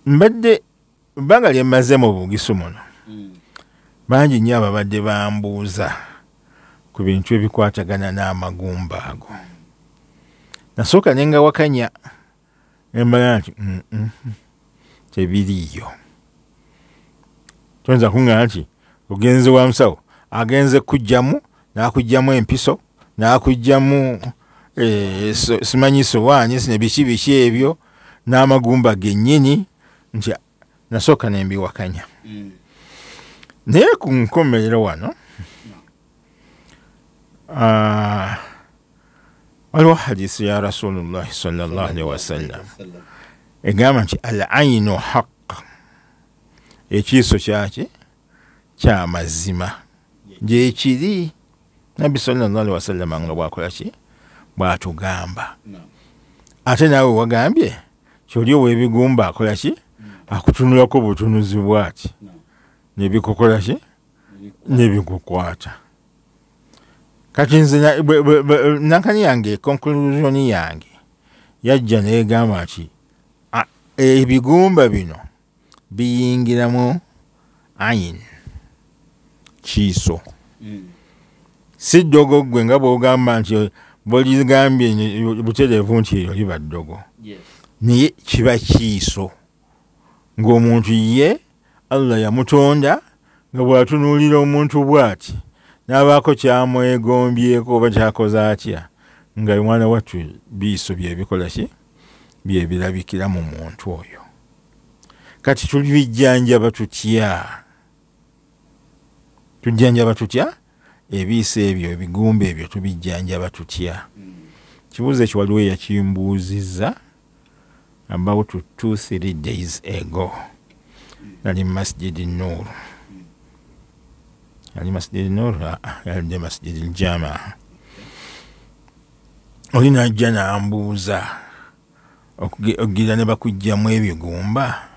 mbadde bbanga lye mmaze mu Bugisu muno bangi nnyo ababadde bambuuza ku bintu ebikwatagana n'amagumba ago. Nasooka ne ngawakanya embala nti tebiriiyo. Toyinza kuŋŋamba nti ogenze wa musawo agenze kuggyamu n'akuggyamu empiso n'akuggyamu simanyi sowaani ne biki ebyo n'amagumba gennyini nti nasooka ne mbiwakanya. Naye ku nkomerero wano waliwo hadisi ya Rasulullah sallallahu alaihi wasallam egamba nti al-aynu haqq, ekiiso kyaki kya mazima gyekiri. Nabbi sallallahu alaihi wasallam nga bwakola ki bwatugamba. Ate naawe wagambye kyoli ow'ebigumba akola ki akutunulako butunuzi bwati nebikukola ki nebikukwata. Kati nze nankani yange conclusion yange yajja negamba nti ebigumba bino biyingiramu ayin kiiso. Si ddogo gwe nga bw'ogamba nti bwoligambye butereevu nti eryo liba ddogo, naye kiba kiiso ng'omuntu ye Allah yamutonda nga bw'atunuulira omuntu bw'ati n'abaako kyamwegombyeko oba kyakoze atya nga mwana wattu biiso byebikola ki byebirabikira mu muntu oyo. Kati tubijjanjaba tutya ebiiso ebyo ebigumba ebyo tubijjanjaba tutya? Kibuuzo ekyo waliwo eyakimbuuzizza about 2-3 days ago. Nali Masjid Nur. Yali Masjid Nur, yali Masjid Jamaa. Oli najja n'ambuuza okugira ne bakuggyamu ebigumba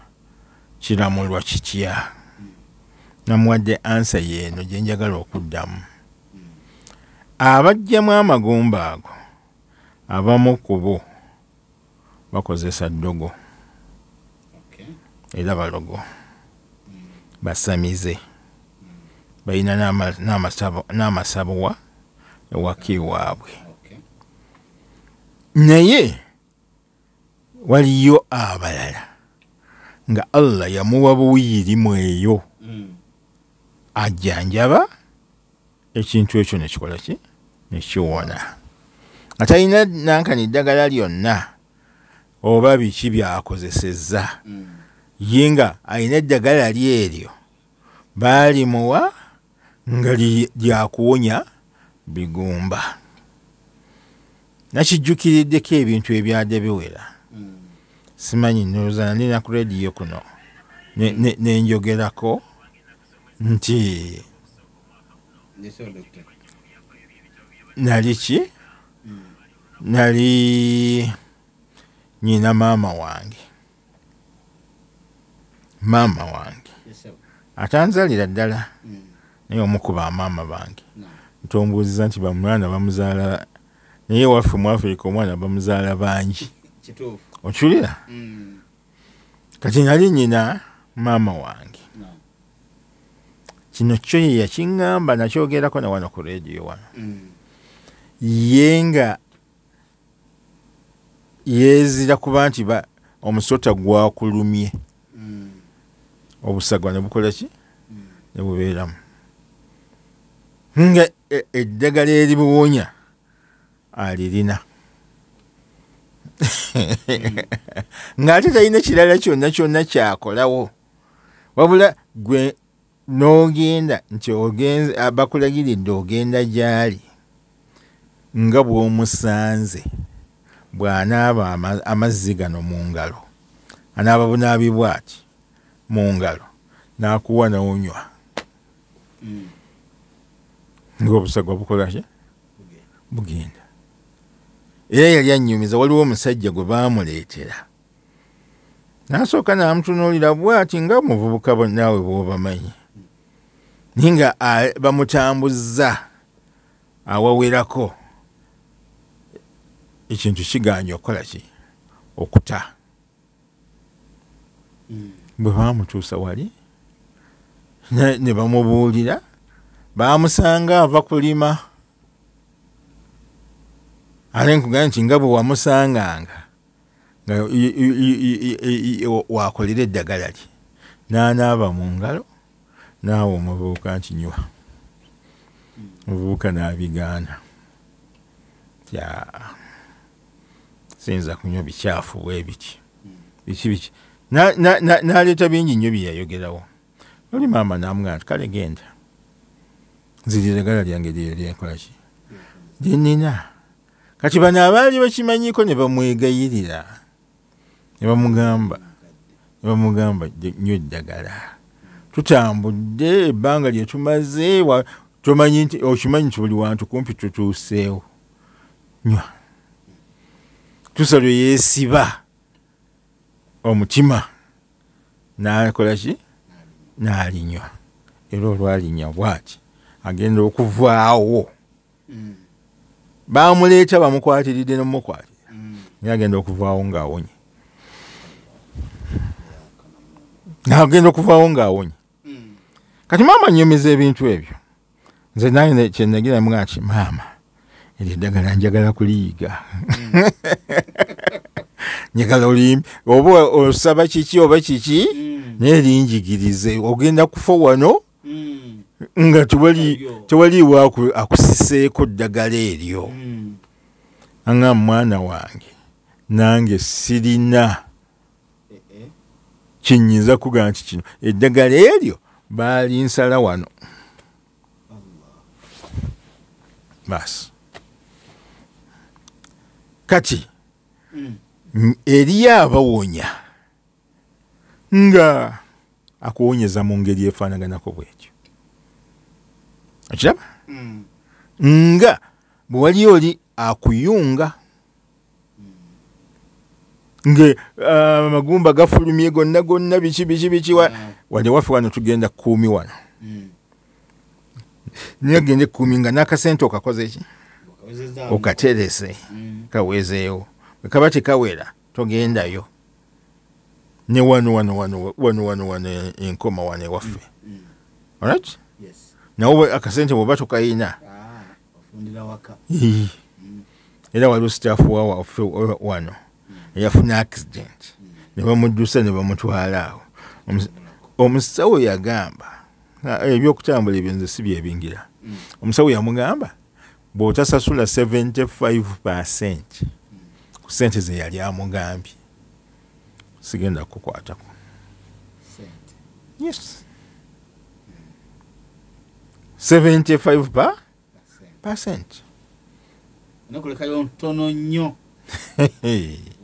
kiramulwa kitya? Namuwadde ansa yeeno gye njagala okuddamu. Abajjamu amagumba ago abamu ku bo bakozesa ddogo era balogo basamize balina n'amasabuwa ewaki waabwe. Naye waliyo abalala nga Allah yamuwa buwiyirimu eyo ajjanjaba ekintu ekyo nekikola ki nekiwona. Atalina nankani ddagala lyonna oba biki byakozesezza ye nga alina eddagala lyeryo baalimuwa nga lyakuwonya bigumba. Nakijjukiriddeko ebintu ebyadde biwera. Simanyi nozana nina ku rediyo kuno nenjogerako nti nali ki nali nyina maama wange atanzalira ddala naye omukuba amaama bange ntombuuziza nti bamwana bamuzaala naye waffe mu Afrika omwana bamuzaala bangi okiwulira. Kati nali nyina maama wange kino kyo ye yakiŋŋamba nakyogerako na wano ku rediyo wano ye nga yeezira kuba nti omusota gwakulumye obusagwa ne bukola ki ne bubeeramu nga eddagala eribuwonya alirina ng'ate talina kirala kyonna kyakolawo wabula gwe n'ogenda nti bakulagiridde ogenda gy'ali nga bw'omusanze bw'anaaba amazzi gano mu ngalo anaaba bunaabibwa ati mu ngalo n'akuwa n'onywa ng'obusagwa bukola ki bugenda. Era yali annyumiza, waliwo omusajja gwe baamuleetera n'asooka n'amutunuulira bw'ati nga muvubuka naawe bw'obamanyi naye nga bamutambuzza awawerako ekintu kigaanye okukola ki okuta. bwe baamutuusa wali ne bamubuulira baamusanga ava kulima ate nkugamba nti nga bwe wamusanganga nga wakolera eddagala lye n'anaaba mu ngalo naawe omuvubuka nti nywa omuvubuka n'abigaana siyinza kunywa bikyafu bwe biti biki n'aleeta bingi nnyo bye yayogerawo oli maama n'amugamba nti kale genda nziri eddagala lyange lyenkolaki lyenina kati bano abaali bakimanyiiko ne bamwegayirira ne bamugamba nnyo eddagala tutambudde ebbanga lye tumaze okimanyi nti buli wantu kumpi tutuuseewo nywa tusa lwe yeesiba omutima n'akolaki n'alinywa era olwalinya bwati agenda okuvaawo baamuleeta bamukwatiridde n'omukwatira naye agenda okuvaawo ng'awonye kati maama nnyumiza ebintu ebyo nze naye kyenagira mga nti maama eryo eddagala njagala kuliyiga njagala olimbi oba osaba kiki oba kiki naye linjigirize ogenda kufa wano nga tewaliiwo akusiseeko ddagala eryo anga mwana wange nange sirina kinyinza kugamba nti kino eddagala eryo baalinsala wano basi kati eriyo abawonya nga akuwonyeza mu ngeri efaanaganako bwekyo okiraba nga bwe wali oli akuyunga nge amagumba gafulumye gonna biki wali waffe wano tugenda kuumi wano naye agende kuumi nga n'akasente okakoze ki okaterese kawezeewo kaba tekawera togendayo ne wano enkoma wano ewaffe alright nawe akasente bwoba tukayina era waliwo sitaafu wawaffe wano eyafuna accident ne bamuddusa ne bamutwala awo omusawo yagamba ebyokutambula ebyo nze si byebingira omusawo yamugamba bw'otasasula 75% ku sente ze yali amugambye sigenda kukwatako. Yes. 75%. Nakulekayo ntono nnyo.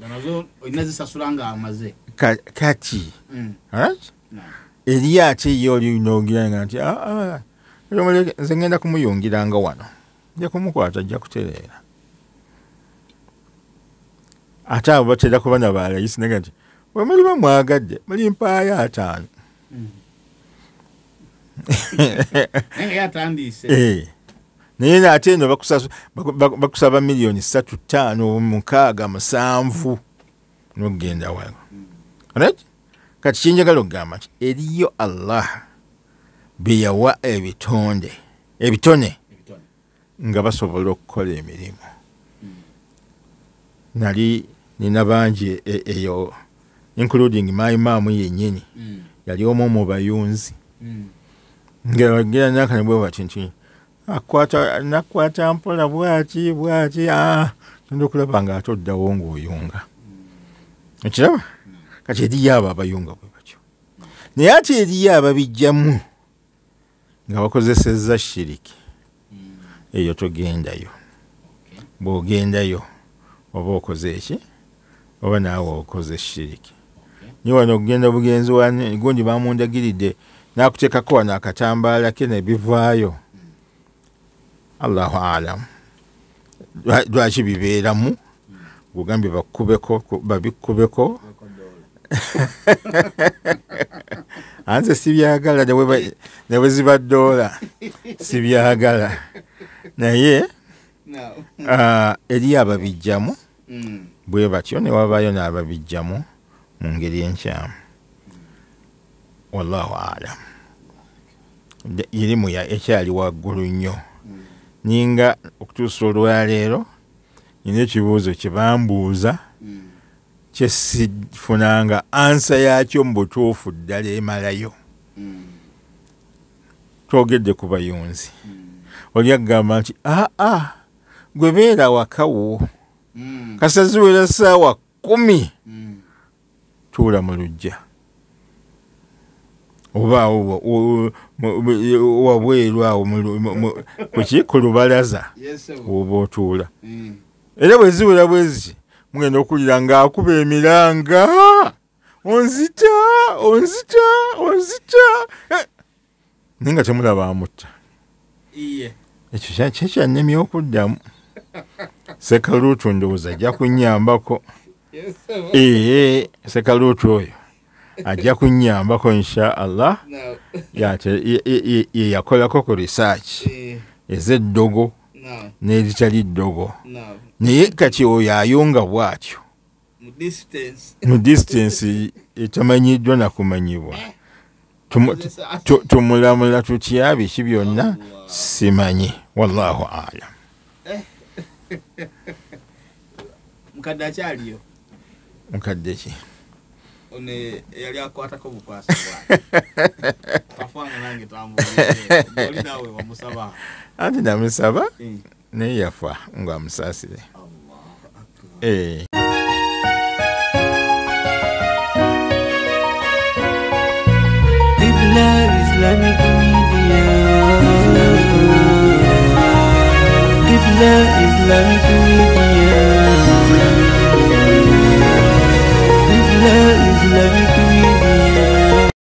Nazo inazisasula nga amaze. Kati. Alright? Eriyo ate yoli nogira nti nze ngenda kumuyungiranga wano. Nja kumukwata ajja kutereera. Ate abo batera kuba na balayisi naga nti bwe muli bamwagadde muli mpaaya 5. Naye ate eno bakusaba miliyoni 3, 5, 6, 7 n'ogenda wano. Alright? Kati kinjagala okugamba nti eriyo Allah bye yawa ebitone nga basobola okukola emirimu. Nali nina bangi eyo including my mom yennyini yali omu mu bayunzi ng'era nakane bwe bati nti nakwata mpola bwaki tunda okulaba nga ate oddawo ng'oyunga ekiraba kati eriyo abo abayunga bwe batyo naye ate eriyo ababijjamu nga bakozesezza shiriki eyo togendayo bw'ogendayo oba okoze eki oba naawe okoze shiriki ni wano okugenda bugenzi wani gundi bamundagiridde n'akuteekako wano akatambaala ke ne bivaayo Allahu alam lwaki bibeeramu gugambye babikubeko anze sibyagala ne bwe ziba ddoola sibyagala naye eriyo ababijjamu bwe batyo ne wabaayo n'ababijjamu mu ngeri enkyamu wallahu alam. Irimu ekyali waggulu nnyo. Ninga okutuusa olwaleero nina ekibuuzo kye bambuuza kye sifunanga ansa yaakyo mu butuufu ddala emalayo. Twogedde ku bayunzi. Oli agamba nti gwe beera wakawo kasa ziwera ssaawa 10 tuula mu luggya oba wabweru awo ku lubalaza oba otuula. Era bwe ziwera bwezi mugenda okulira ng'akuba emiranga onzita naye nga temulaba amutta. Ekyo kyannemi okuddamu. Sekaluutu ndowooza ajja kunnyambako. Sekaluutu oyo ajja kunnyambako insha Allah. Ye yakolako ku research ez'eddogo n'eritali ddogo. Naye kati oyo ayonga bw'atyo mu distance etamanyiddwa na kumanyibwa. Tumulamula tutya biki byonna simanyi. Wallahu alam. Mukadde akyaliyo. Mukadde ki? One yali akwatako bukwasi bwa. Kafanga nange tambulire. Oli nawe wamusaba. Anti namusaba naye yafa ng'amusaasire. Islamic Media. Qibla Islamic Media.